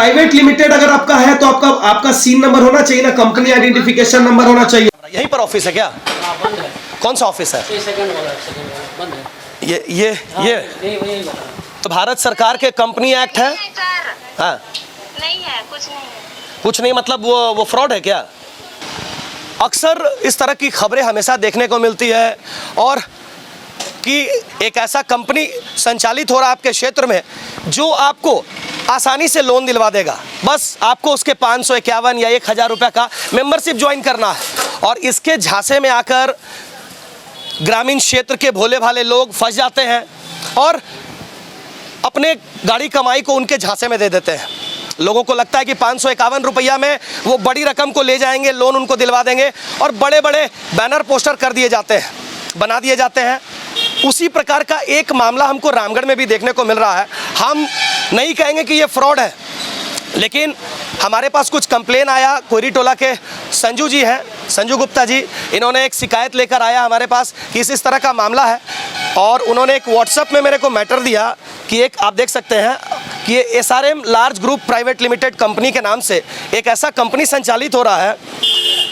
Private limited अगर आपका है तो आपका आपका सीन नंबर होना चाहिए ना, कंपनी आइडेंटिफिकेशन नंबर होना चाहिए। यहीं पर ऑफिस है क्या? बंद है। कौन सा ऑफिस है? सेकंड वाला बंद है। ये तो भारत सरकार के कंपनी एक्ट है। नहीं सर, हाँ, नहीं है, कुछ नहीं है। कुछ नहीं मतलब वो फ्रॉड है क्या? अक्सर इस तरह की खबरें हमेशा देखने को मिलती है और कि एक ऐसा कंपनी संचालित हो रहा है आपके क्षेत्र में जो आपको आसानी से लोन दिलवा देगा, बस आपको उसके 551 या 1000 रुपये का मेंबरशिप ज्वाइन करना है। और इसके झांसे में आकर ग्रामीण क्षेत्र के भोले भाले लोग फंस जाते हैं और अपने गाड़ी कमाई को उनके झांसे में दे देते हैं। लोगों को लगता है कि 551 रुपया में वो बड़ी रकम को ले जाएंगे, लोन उनको दिलवा देंगे और बड़े बड़े बैनर पोस्टर कर दिए जाते हैं, बना दिए जाते हैं। उसी प्रकार का एक मामला हमको रामगढ़ में भी देखने को मिल रहा है। हम नहीं कहेंगे कि ये फ्रॉड है, लेकिन हमारे पास कुछ कंप्लेन आया। कोयरी टोला के संजू जी हैं, संजू गुप्ता जी, इन्होंने एक शिकायत लेकर आया हमारे पास कि इस तरह का मामला है और उन्होंने एक व्हाट्सएप में मेरे को मैटर दिया कि एक आप देख सकते हैं कि ये SRM large group private limited company के नाम से एक ऐसा कंपनी संचालित हो रहा है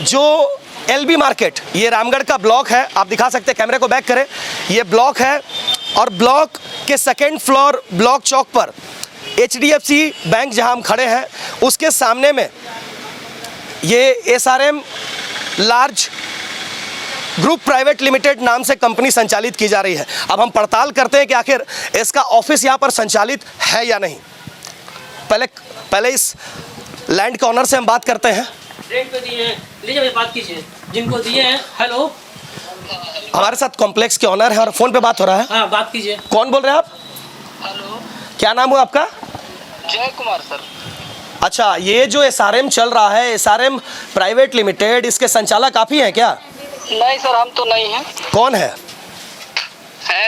जो LB मार्केट, ये रामगढ़ का ब्लॉक है, आप दिखा सकते हैं, कैमरे को बैक करें, ये ब्लॉक है और ब्लॉक के सेकेंड फ्लोर ब्लॉक चौक पर HDFC बैंक जहां हम खड़े हैं उसके सामने में ये SRM large group private limited नाम से कंपनी संचालित की जा रही है। अब हम पड़ताल करते हैं कि आखिर इसका ऑफिस यहाँ पर संचालित है या नहीं। पहले इस लैंड के ऑनर से हम बात करते हैं। रेंट पे दिए हैं, लीजिए बात कीजिए, जिनको दिए हैं। हेलो, हमारे साथ कॉम्प्लेक्स के ऑनर है और फोन पे बात हो रहा है। हाँ बात कीजिए। कौन बोल रहे हैं आप? हेलो, क्या नाम हुआ आपका? जय कुमार सर। अच्छा, ये जो SRM चल रहा है, SRM प्राइवेट लिमिटेड, इसके संचालक आप ही हैं क्या? नहीं सर, हम तो नहीं हैं। कौन है?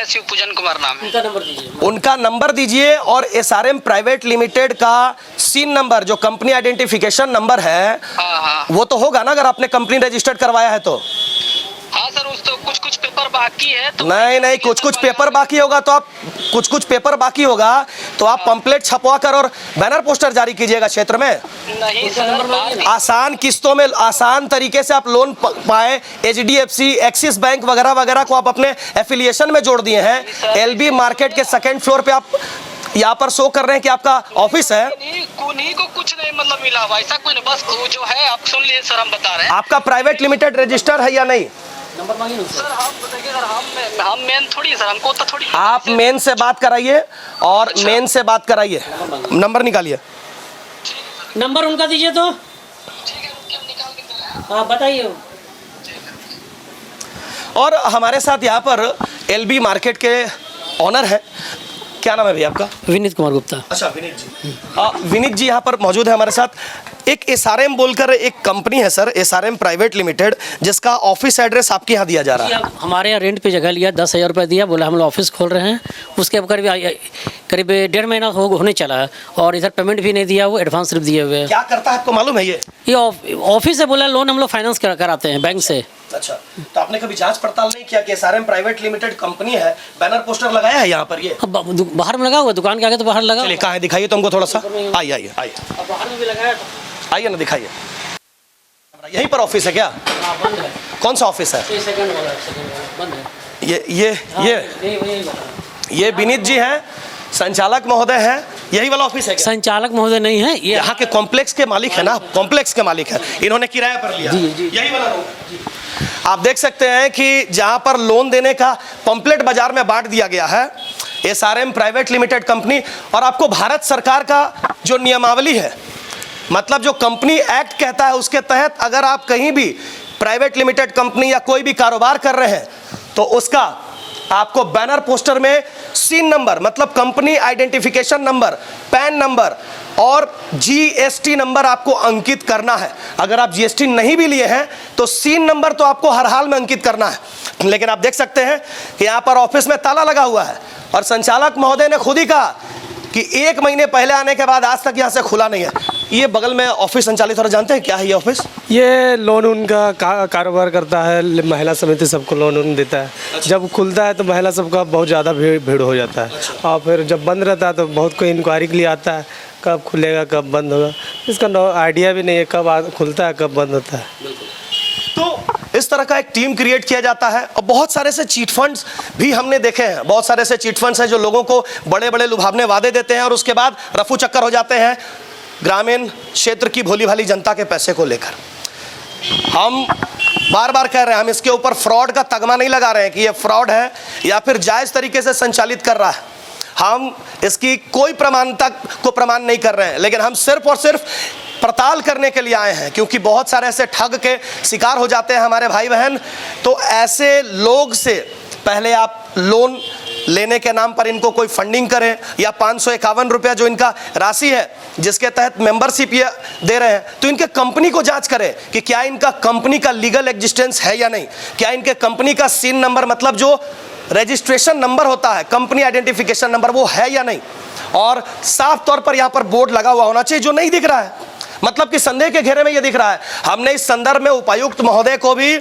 शिव पूजन कुमार नाम है। उनका नंबर दीजिए। उनका नंबर दीजिए और SRM प्राइवेट लिमिटेड का सीन नंबर जो कंपनी आइडेंटिफिकेशन नंबर है, हाँ, वो तो होगा ना अगर आपने कंपनी रजिस्टर्ड करवाया है तो? हाँ सर, उस तो कुछ पेपर बाकी है तो नहीं, कुछ पेपर बाकी होगा तो आप कुछ पेपर बाकी होगा तो आप पंपलेट छपवा कर और बैनर पोस्टर जारी कीजिएगा क्षेत्र में। नहीं सर, आसान किस्तों में आसान तरीके से आप लोन पाए। HDFC, एक्सिस बैंक वगैरह वगैरह को आप अपने एफिलिएशन में जोड़ दिए हैं। LB मार्केट के सेकेंड फ्लोर पे आप यहाँ पर शो कर रहे हैं कि आपका ऑफिस है। उन्हीं को कुछ नहीं मतलब मिला हुआ, ऐसा कोई नहीं, बस वो जो है आप सुन लीजिए सर, हम बता रहे हैं। आपका प्राइवेट लिमिटेड रजिस्टर है या नहीं? नंबर मांगिए सर हम बताइए सर, हम मेन थोड़ी सर, हमको तो थोड़ी। आप मेन से बात कराइए और मेन से बात कराइए, नंबर निकालिए। नंबर उनका दीजिए तो। ठीक है, रुकिए, हम निकाल के दे रहे हैं। हाँ बताइए। और हमारे साथ यहाँ पर LB मार्केट के ऑनर है, क्या नाम है भैया आपका? विनीत कुमार गुप्ता। अच्छा, विनीत जी। विनीत जी यहाँ पर मौजूद है हमारे साथ। एक SRM बोलकर एक कंपनी है सर, SRM प्राइवेट लिमिटेड, जिसका ऑफिस एड्रेस आपके यहाँ दिया जा रहा है। हमारे यहाँ रेंट पे जगह लिया, 10,000 रुपये दिया, बोला हम लोग ऑफिस खोल रहे हैं। उसके करीब 1.5 महीना होने चला है और इधर पेमेंट भी नहीं दिया, वो एडवांस सिर्फ दिए हुए। क्या करता है आपको मालूम है ये ऑफिस से बोला लोन हम लोग फाइनेंस कराते हैं बैंक से। अच्छा, तो आपने कभी जांच पड़ताल नहीं किया कि SRM प्राइवेट लिमिटेड कंपनी है, बैनर पोस्टर लगाया है यहाँ पर? ये बाहर में लगा हुआ, दुकान के आगे तो बाहर लगा। चलिए, कहाँ है दिखाइए तो हमको थोड़ा सा। आइए बाहर में भी लगाया, आइए ना, दिखाइए। यहीं पर ऑफिस है क्या? बंद है। कौन सा ऑफिस है? सेकंड वाला बंद है। ये विनीत जी हैं, संचालक महोदय हैं, यही वाला ऑफिस है क्या? संचालक महोदय नहीं है, ये यहाँ के कॉम्प्लेक्स के मालिक है ना, कॉम्प्लेक्स के मालिक है, इन्होंने किराया पर लिया। जी। यही वाला रूम। आप देख सकते हैं कि जहाँ पर लोन देने का पंपलेट बाजार में बांट दिया गया है, SRM प्राइवेट लिमिटेड कंपनी, और आपको भारत सरकार का जो नियमावली है, मतलब जो कंपनी एक्ट कहता है, उसके तहत अगर आप कहीं भी प्राइवेट लिमिटेड कंपनी या कोई भी कारोबार कर रहे हैं तो उसका आपको बैनर पोस्टर में सीन नंबर, मतलब company identification number, pan number और GST नंबर आपको अंकित करना है। अगर आप GST नहीं भी लिए हैं तो सीन नंबर तो आपको हर हाल में अंकित करना है। लेकिन आप देख सकते हैं कि यहाँ पर ऑफिस में ताला लगा हुआ है और संचालक महोदय ने खुद ही कहा कि 1 महीने पहले आने के बाद आज तक यहाँ से खुला नहीं है। ये बगल में ऑफिस संचालित हो रहा, जानते हैं क्या है ये ऑफिस? ये लोन उनका कारोबार करता है, महिला समिति सबको लोन देता है। अच्छा। जब खुलता है तो महिला सबका बहुत ज़्यादा भीड़ हो जाता है। अच्छा। और फिर जब बंद रहता है तो बहुत कोई इंक्वायरी के लिए आता है, कब खुलेगा कब बंद होगा, इसका आइडिया भी नहीं है कब खुलता है कब बंद होता है। तो इस तरह का एक टीम क्रिएट किया जाता है और बहुत सारे से चीट फंड्स भी हमने देखे हैं। बहुत सारे से चीट फंड्स हैं जो लोगों को बड़े बड़े लुभावने वादे देते हैं और उसके बाद रफू चक्कर हो जाते हैं ग्रामीण क्षेत्र की भोली भाली जनता के पैसे को लेकर। हम बार बार कह रहे हैं, हम इसके ऊपर फ्रॉड का तगमा नहीं लगा रहे हैं कि ये फ्रॉड है या फिर जायज़ तरीके से संचालित कर रहा है। हम इसकी कोई प्रमाणता को प्रमाण नहीं कर रहे हैं, लेकिन हम सिर्फ और सिर्फ पड़ताल करने के लिए आए हैं, क्योंकि बहुत सारे ऐसे ठग के शिकार हो जाते हैं हमारे भाई बहन। तो ऐसे लोग से पहले आप लोन लेने के नाम पर इनको कोई फंडिंग करें या 551 रुपया जो इनका राशि है जिसके तहत मेंबरशिप ये दे रहे हैं, तो इनके कंपनी को जांच करें कि क्या इनका कंपनी का लीगल एग्जिस्टेंस है या नहीं, क्या इनके कंपनी का सीन नंबर मतलब जो रजिस्ट्रेशन नंबर होता है, कंपनी आइडेंटिफिकेशन नंबर, वो है या नहीं। और साफ तौर पर यहाँ पर बोर्ड लगा हुआ होना चाहिए जो नहीं दिख रहा है, मतलब कि संदेह के घेरे में ये दिख रहा है। हमने इस संदर्भ में उपायुक्त महोदय को भी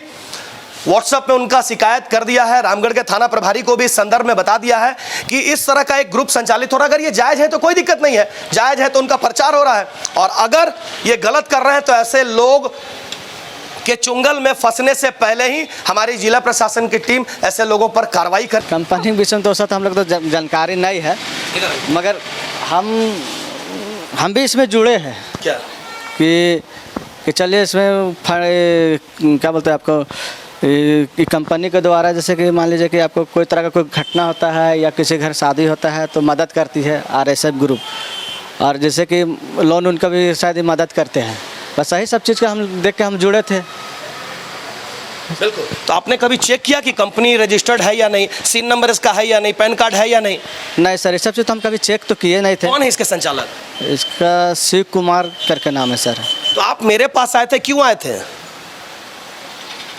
व्हाट्सएप में उनका शिकायत कर दिया है, रामगढ़ के थाना प्रभारी को भी इस संदर्भ में बता दिया है कि इस तरह का एक ग्रुप संचालित हो रहा है। अगर ये जायज़ है तो कोई दिक्कत नहीं है, जायज़ है तो उनका प्रचार हो रहा है, और अगर ये गलत कर रहे हैं तो ऐसे लोग के चुंगल में फंसने से पहले ही हमारी जिला प्रशासन की टीम ऐसे लोगों पर कार्रवाई कर। कंपनी के विषय में तो हम लोग तो जानकारी नहीं है, मगर हम भी इसमें जुड़े हैं क्या कि चलिए इसमें क्या बोलते हैं आपको, कि कंपनी के द्वारा जैसे कि मान लीजिए कि आपको कोई तरह का कोई घटना होता है या किसी घर शादी होता है तो मदद करती है RSF ग्रुप, और जैसे कि लोन उनका भी शायद ही मदद करते हैं। बस यही सब चीज़ का हम देख के हम जुड़े थे। बिल्कुल। तो आपने कभी चेक किया कि कंपनी रजिस्टर्ड है या नहीं, सीन नंबर इसका है या नहीं, पैन कार्ड है या नहीं? नहीं सर, ये सब चीज़ तो हम कभी चेक तो किए नहीं थे। कौन है इसके संचालक? इसका शिव कुमार करके नाम है सर। तो आप मेरे पास आए थे, क्यों आए थे?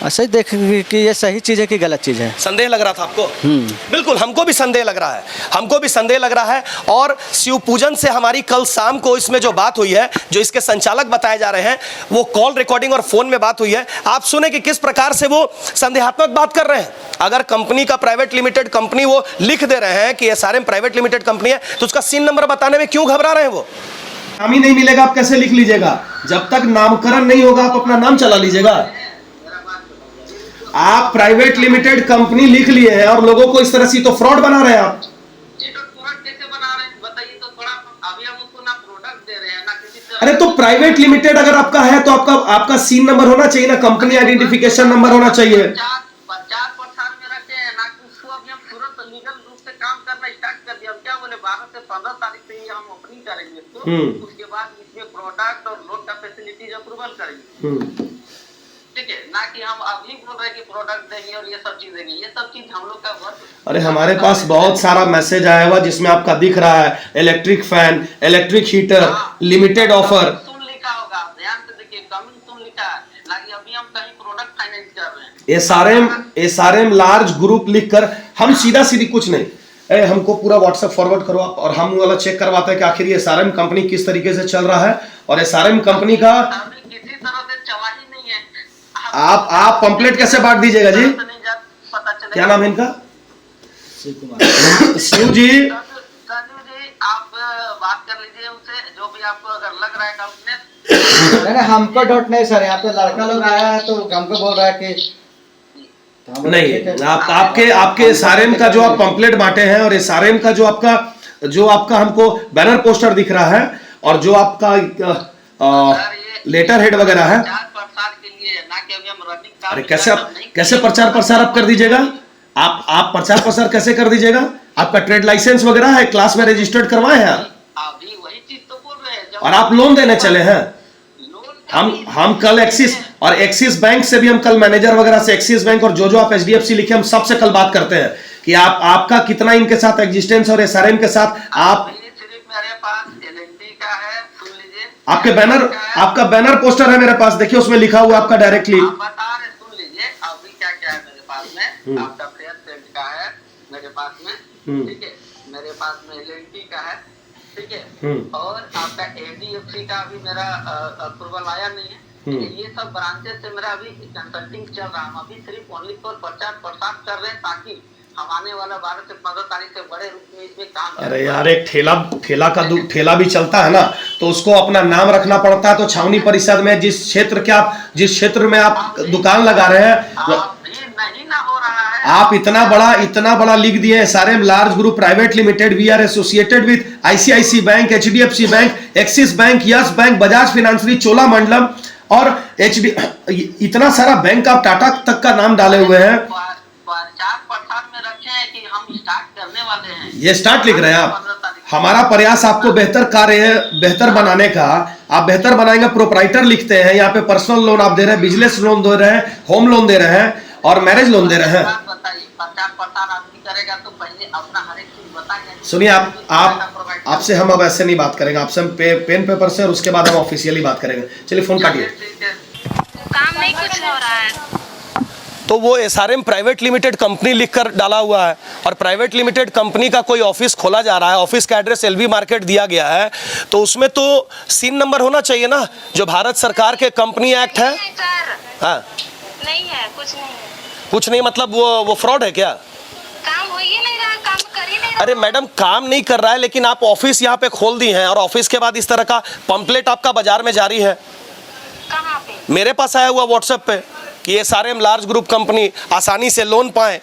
ऐसे ही देख कि ये सही चीज़ है कि गलत चीज़ है। संदेह लग रहा था आपको? बिल्कुल, हमको भी संदेह लग रहा है, हमको भी संदेह लग रहा है। और शिव पूजन से हमारी कल शाम को इसमें जो बात हुई है, जो इसके संचालक बताए जा रहे हैं, वो कॉल रिकॉर्डिंग और फोन में बात हुई है। आप सुने कि किस प्रकार से वो संदेहात्मक बात कर रहे हैं। अगर कंपनी का प्राइवेट लिमिटेड कंपनी वो लिख दे रहे हैं कि SRM प्राइवेट लिमिटेड कंपनी है, तो उसका सीन नंबर बताने में क्यों घबरा रहे हैं वो? नाम ही नहीं मिलेगा, आप कैसे लिख लीजिएगा? जब तक नामकरण नहीं होगा आप अपना नाम चला लीजिएगा। आप प्राइवेट लिमिटेड कंपनी लिख लिए हैं और लोगों को इस तरह से तो फ्रॉड बना रहे हैं आप। कैसे बना रहे हैं बताइए तो थोड़ा। अभी हम उसको ना प्रोडक्ट दे रहे हैं ना किसी तरह। अरे तो प्राइवेट लिमिटेड अगर आपका है तो आपका सीन नंबर होना चाहिए ना, कंपनी आइडेंटिफिकेशन नंबर होना चाहिए। 4% में रखे हैं ना, उसको अभी हम तुरंत लीगल रूप से काम करना स्टार्ट कर दिया। क्या बोले 12 से 15 तारीख से ही हम ओपनिंग करेंगे इसको, उसके बाद इसमें प्रोडक्ट और लोन का फैसिलिटीज अप्रूवल करेंगे। ठीक है ना, कि हम अभी बोल रहे हैं कि प्रोडक्ट देंगे और ये सब चीज देंगे, ये सब चीज हम लोग का वर्क। अरे हमारे पास बहुत सारा मैसेज आया हुआ जिसमें आपका दिख रहा है electric fan, electric heater, limited offer. सुन लिखा होगा, ध्यान से देखिए, कमिंग सुन लिखा है ना, कि अभी हम कहीं प्रोडक्ट फाइनेंस कर रहे हैं। SRM लार्ज ग्रुप लिखकर हम सीधा सीधी कुछ नहीं, हमको पूरा व्हाट्सएप फॉरवर्ड करो आप, और हम वाला चेक करवाते हैं कि आखिर ये SRM कंपनी किस तरीके से चल रहा है। और SRM कंपनी का किसी तरह से चवाही नहीं है। आप पंपलेट कैसे बांट दीजिएगा जी? पता चले क्या नाम है इनका? शिव जी। संजू जी, आप बात कर लीजिए उनसे, जो भी आपको अगर लग रहा है डाउटनेस। नहीं हमको डाउट नहीं सर, यहाँ पे लड़का लोग आया है तो हमको बोल रहा है कि नहीं, आपके SRM का जो आप पंपलेट बांटे हैं और SRM का जो आपका हमको बैनर पोस्टर दिख रहा है और जो आपका लेटर हेड वगैरह है। अरे कैसे प्रचार प्रसार आप कर दीजिएगा? आप प्रचार प्रसार कैसे कर दीजिएगा? आपका ट्रेड लाइसेंस वगैरह है, क्लास में रजिस्टर्ड करवाए हैं आप? अभी वही चीज तो बोल रहे हैं। और आप लोन देने चले हैं। हम कल एक्सिस बैंक से भी हम कल मैनेजर वगैरह से, एक्सिस बैंक और जो आप HDFC लिखे, हम सबसे कल बात करते हैं कि आपका कितना इनके साथ एग्जिस्टेंस और SRM के साथ आप। सिर्फ मेरे पास LNT का है, सुन लीजिए। आपका बैनर पोस्टर है मेरे पास, देखिए उसमें लिखा हुआ आपका डायरेक्टली। आप बता रहे, सुन लीजिए अभी क्या क्या है मेरे पास में। आपका फेयर सेंट का है मेरे पास में, ठीक है। मेरे पास में LNT का है, ठीक है। और आपका HDFC का अभी मेरा अप्रूवल आया नहीं है। ये सब ब्रांचेस से मेरा अभी कंसल्टिंग चल रहा है। हम अभी सिर्फ ओनली फॉर प्रचार प्रसार कर रहे हैं ताकि हम आने वाला 12 से 15 तारीख से बड़े रूप में इसमें काम करेंगे। अरे यार, एक ठेला भी चलता है ना, तो उसको अपना नाम रखना पड़ता है। तो छावनी परिषद में जिस क्षेत्र में आप दुकान लगा रहे हैं, नहीं ना हो रहा है। आप इतना बड़ा लिख दिए, SRM large group private limited, we are associated with ICICI bank, HDFC bank, Axis bank, Yes bank, Bajaj finance, Cholamandalam और इतना सारा बैंक, आप टाटा तक का नाम डाले हुए हैं। प्रचार प्रसार में रखे हैं कि हम स्टार्ट करने वाले हैं। ये स्टार्ट लिख रहे हैं आप। हमारा प्रयास आपको बेहतर बनाने का, आप बेहतर बनाएंगे। प्रोप्राइटर लिखते हैं, यहाँ पे पर्सनल लोन आप दे रहे हैं, बिजनेस लोन दे रहे हैं, होम लोन दे रहे हैं और मैरिज लोन दे रहे हैं। बताइए, प्रचार प्रसार आदमी करेगा तो पहले अपना हर एक चीज बताएंगे। सुनिए, आपसे हम अब ऐसे नहीं बात करेंगे, आपसे हम पेन पेपर से और उसके बाद हम ऑफिशियली बात करेंगे। चलिए फोन काटिए। काम नहीं कुछ हो रहा है। तो वो एसआरएम प्राइवेट लिमिटेड कंपनी लिखकर डाला हुआ है और प्राइवेट लिमिटेड कंपनी का कोई ऑफिस खोला जा रहा है। ऑफिस का एड्रेस एलबी मार्केट दिया गया है, तो उसमें तो सीन नंबर होना चाहिए ना, जो भारत सरकार के कंपनी एक्ट है। नहीं सर, हाँ, नहीं है, कुछ नहीं है। कुछ नहीं मतलब वो फ्रॉड है क्या? काम हो ही नहीं रहा, काम कर ही नहीं रहा। अरे मैडम, काम नहीं कर रहा है, लेकिन आप ऑफिस यहाँ पे खोल दी हैं और ऑफिस के बाद इस तरह का पंपलेट आपका बाजार में जारी है। कहाँ पे? मेरे पास आया हुआ व्हाट्सएप पे कि एसआरएम लार्ज ग्रुप कंपनी आसानी से लोन पाए।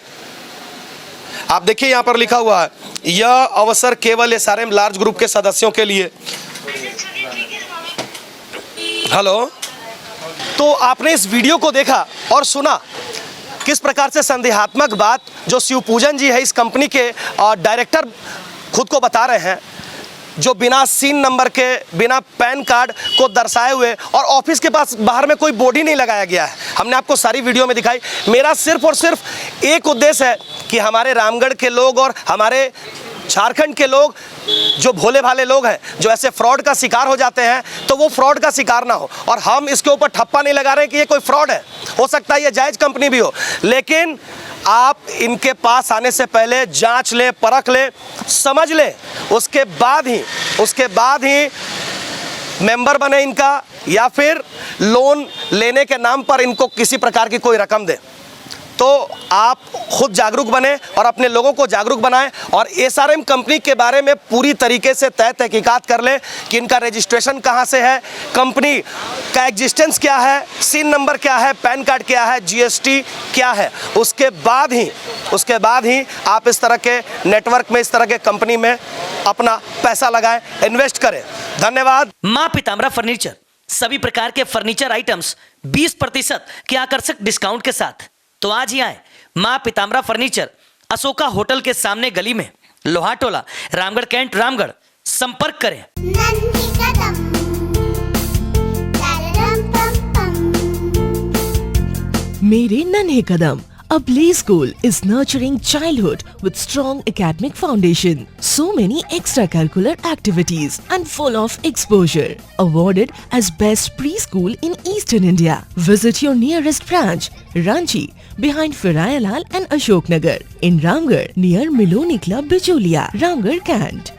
आप देखिए यहाँ पर लिखा हुआ है, यह अवसर केवल एसआरएम लार्ज ग्रुप के सदस्यों के लिए। हेलो, तो आपने इस वीडियो को देखा और सुना किस प्रकार से संदेहात्मक बात जो शिवपूजन जी है, इस कंपनी के डायरेक्टर खुद को बता रहे हैं, जो बिना सीन नंबर के, बिना पैन कार्ड को दर्शाए हुए, और ऑफिस के पास बाहर में कोई बोर्ड ही नहीं लगाया गया है। हमने आपको सारी वीडियो में दिखाई। मेरा सिर्फ और सिर्फ एक उद्देश्य है कि हमारे रामगढ़ के लोग और हमारे झारखंड के लोग, जो भोले भाले लोग हैं, जो ऐसे फ्रॉड का शिकार हो जाते हैं, तो वो फ्रॉड का शिकार ना हो। और हम इसके ऊपर ठप्पा नहीं लगा रहे कि ये कोई फ्रॉड है, हो सकता है ये जायज़ कंपनी भी हो, लेकिन आप इनके पास आने से पहले जांच ले, परख ले, समझ ले, उसके बाद ही मेंबर बने इनका, या फिर लोन लेने के नाम पर इनको किसी प्रकार की कोई रकम दे। तो आप खुद जागरूक बने और अपने लोगों को जागरूक बनाएं और एसआरएम कंपनी के बारे में पूरी तरीके से तय तहकीकात कर लें कि इनका रजिस्ट्रेशन कहां से है, कंपनी का एग्जिस्टेंस क्या है, सीन नंबर क्या है, पैन कार्ड क्या है, जीएसटी क्या है। उसके बाद ही आप इस तरह के नेटवर्क में, इस तरह के कंपनी में अपना पैसा लगाएं, इन्वेस्ट करें। धन्यवाद। मां पीताम्बरा फर्नीचर, सभी प्रकार के फर्नीचर आइटम्स 20% के आकर्षक डिस्काउंट के साथ। तो आज ही आए मां पीताम्बरा फर्नीचर, अशोका होटल के सामने गली में, लोहा टोला, रामगढ़ कैंट, रामगढ़। संपर्क करें। मेरे नन्हे कदम, a play school is nurturing childhood with strong academic foundation. So many extracurricular activities and full of exposure. Awarded as best preschool in Eastern India. Visit your nearest branch, Ranchi, behind Firayalal and Ashok Nagar. In Ramgarh, near Miloni Club, Bicholia, Ramgarh, Kant.